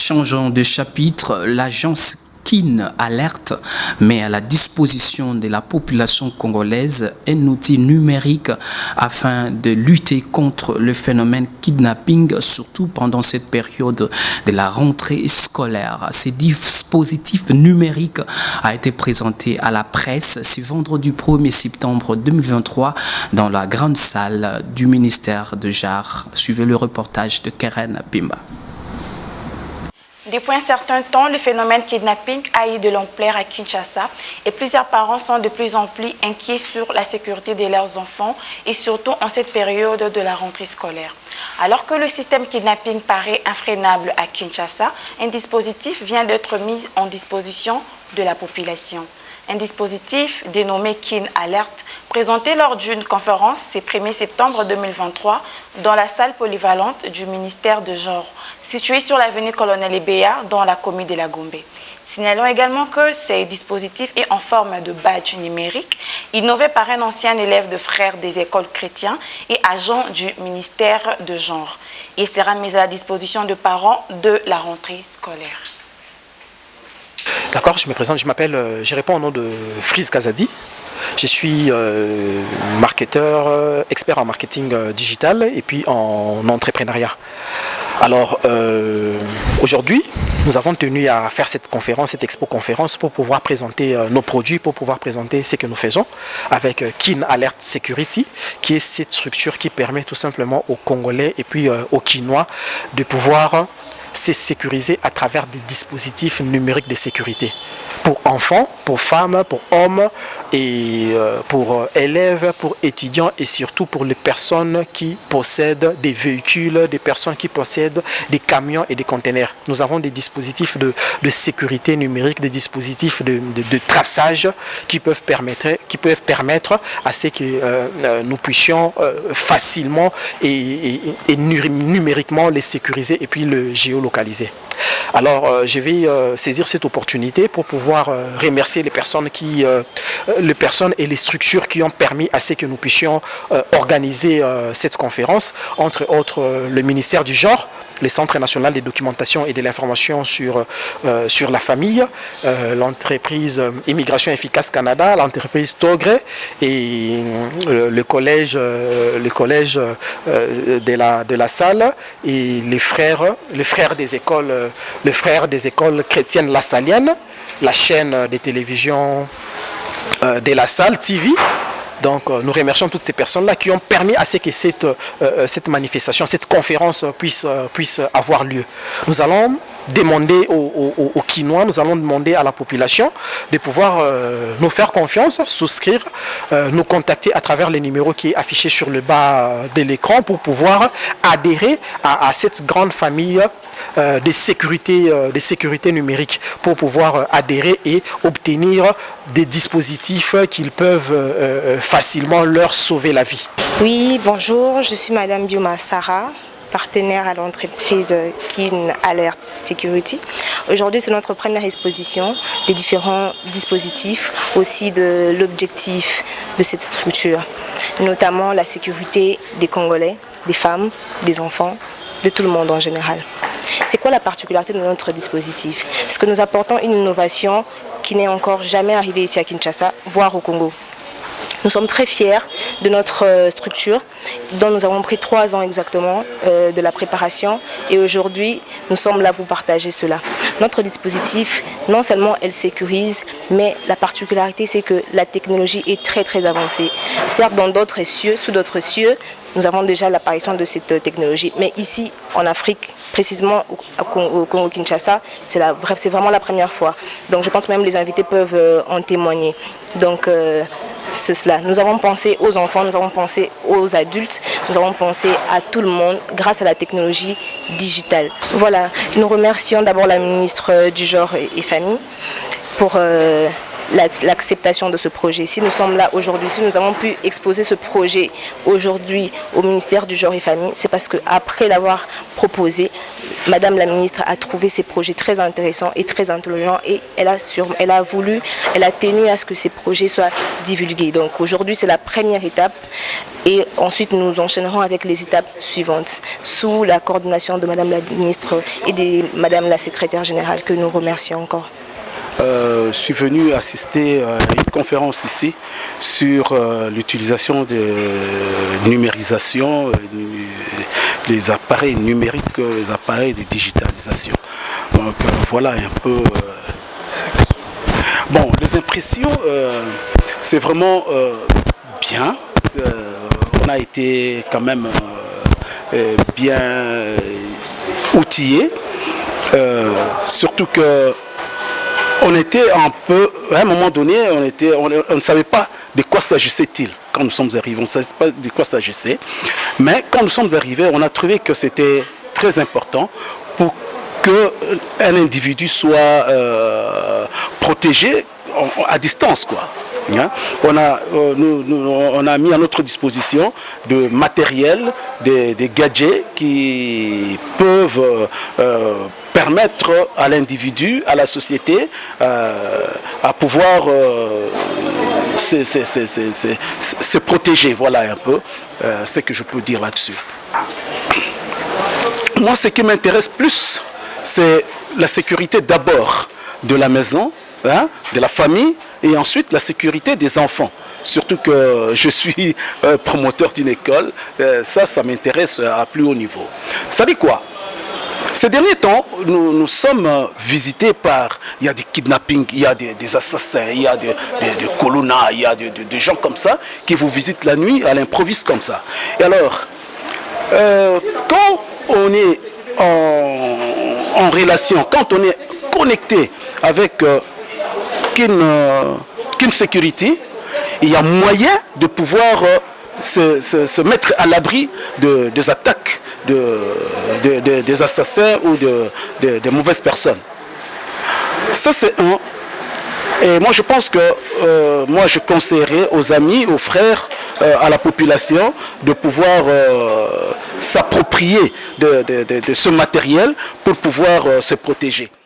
Changeons de chapitre, l'agence Kin Alert met à la disposition de la population congolaise un outil numérique afin de lutter contre le phénomène kidnapping, surtout pendant cette période de la rentrée scolaire. Ce dispositif numérique a été présenté à la presse ce vendredi 1er septembre 2023 dans la grande salle du ministère de JAR. Suivez le reportage de Keren Pimba. Depuis un certain temps, le phénomène kidnapping a eu de l'ampleur à Kinshasa et plusieurs parents sont de plus en plus inquiets sur la sécurité de leurs enfants et surtout en cette période de la rentrée scolaire. Alors que le système kidnapping paraît infrénable à Kinshasa, un dispositif vient d'être mis en disposition de la population. Un dispositif dénommé Kin Alert, présenté lors d'une conférence ce 1er septembre 2023 dans la salle polyvalente du ministère de genre, située sur l'avenue Colonel Ebea dans la commune de la Gombe. Signalons également que ce dispositif est en forme de badge numérique, innové par un ancien élève de Frères des écoles chrétiens et agent du ministère de genre. Il sera mis à la disposition de parents de la rentrée scolaire. D'accord, je me présente, je réponds au nom de Friz Kazadi. Je suis marketeur, expert en marketing digital et puis en entrepreneuriat. Alors aujourd'hui, nous avons tenu à faire cette conférence, cette expo-conférence pour pouvoir présenter nos produits, pour pouvoir présenter ce que nous faisons avec Kin Alert Security, qui est cette structure qui permet tout simplement aux Congolais et puis aux Kinois de pouvoir se sécuriser à travers des dispositifs numériques de sécurité pour enfants, pour femmes, pour hommes et pour élèves, pour étudiants et surtout pour les personnes qui possèdent des véhicules, des personnes qui possèdent des camions et des containers. Nous avons des dispositifs de sécurité numérique, des dispositifs de traçage qui peuvent permettre à ce que nous puissions facilement et numériquement les sécuriser et puis le géolocaliser. Alors je vais saisir cette opportunité pour pouvoir remercier les personnes et les structures qui ont permis à ce que nous puissions organiser cette conférence, entre autres le ministère du genre, le Centre national de documentation et de l'information sur la famille, l'entreprise Immigration Efficace Canada, l'entreprise Togre et le collège de la salle et les frères des écoles chrétiennes lassaliennes, la chaîne de télévision de la salle TV. Donc nous remercions toutes ces personnes-là qui ont permis à ce que cette manifestation, cette conférence puisse avoir lieu. Nous allons demander aux Kinois, nous allons demander à la population de pouvoir nous faire confiance, souscrire, nous contacter à travers les numéros qui est affiché sur le bas de l'écran pour pouvoir adhérer à cette grande famille de sécurité numérique, pour pouvoir adhérer et obtenir des dispositifs qui peuvent facilement leur sauver la vie. Oui, bonjour, je suis Madame Bioma Sarah, partenaire à l'entreprise Kin Alert Security. Aujourd'hui, c'est notre première exposition des différents dispositifs, aussi de l'objectif de cette structure, notamment la sécurité des Congolais, des femmes, des enfants, de tout le monde en général. C'est quoi la particularité de notre dispositif? C'est que nous apportons une innovation qui n'est encore jamais arrivée ici à Kinshasa, voire au Congo. Nous sommes très fiers de notre structure, dont nous avons pris 3 ans exactement de la préparation et aujourd'hui nous sommes là pour partager cela. Notre dispositif, non seulement elle sécurise, mais la particularité c'est que la technologie est très avancée. Certes, dans d'autres cieux, sous d'autres cieux, nous avons déjà l'apparition de cette technologie, mais ici en Afrique, précisément au Congo-Kinshasa, c'est vraiment la première fois. Donc je pense que même les invités peuvent en témoigner. Donc c'est cela. Nous avons pensé aux enfants, nous avons pensé aux adultes, nous avons pensé à tout le monde grâce à la technologie digitale. Voilà, nous remercions d'abord la ministre du genre et famille pour l'acceptation de ce projet. Si nous sommes là aujourd'hui, si nous avons pu exposer ce projet aujourd'hui au ministère du Genre et Famille, c'est parce qu'après l'avoir proposé, Madame la ministre a trouvé ces projets très intéressants et très intelligents et elle a tenu à ce que ces projets soient divulgués. Donc aujourd'hui, c'est la première étape et ensuite nous enchaînerons avec les étapes suivantes sous la coordination de Madame la ministre et de Madame la secrétaire générale que nous remercions encore. Je suis venu assister à une conférence ici sur l'utilisation de numérisation, les appareils numériques, les appareils de digitalisation. Donc voilà un peu... Bon, les impressions, c'est vraiment bien. On a été quand même bien outillés, surtout que on était un peu, à un moment donné, on ne savait pas de quoi s'agissait-il quand nous sommes arrivés, on ne savait pas de quoi s'agissait. Mais quand nous sommes arrivés, on a trouvé que c'était très important pour qu'un individu soit protégé à distance, quoi. On a mis à notre disposition de matériel, des gadgets qui peuvent permettre à l'individu, à la société, à pouvoir se protéger. Voilà un peu ce que je peux dire là-dessus. Moi, ce qui m'intéresse plus, c'est la sécurité d'abord de la maison, de la famille, et ensuite la sécurité des enfants. Surtout que je suis promoteur d'une école, ça m'intéresse à plus haut niveau. Ça dit quoi? Ces derniers temps, nous sommes visités par... Il y a des kidnappings, il y a des assassins, il y a des colonnas, il y a des gens comme ça qui vous visitent la nuit à l'improviste comme ça. Et alors, quand on est en relation, quand on est connecté avec Kin Security, il y a moyen de pouvoir se mettre à l'abri des attaques des assassins ou de mauvaises personnes. Ça, c'est un. Et moi, je pense que moi, je conseillerais aux amis, aux frères, à la population de pouvoir s'approprier de ce matériel pour pouvoir se protéger.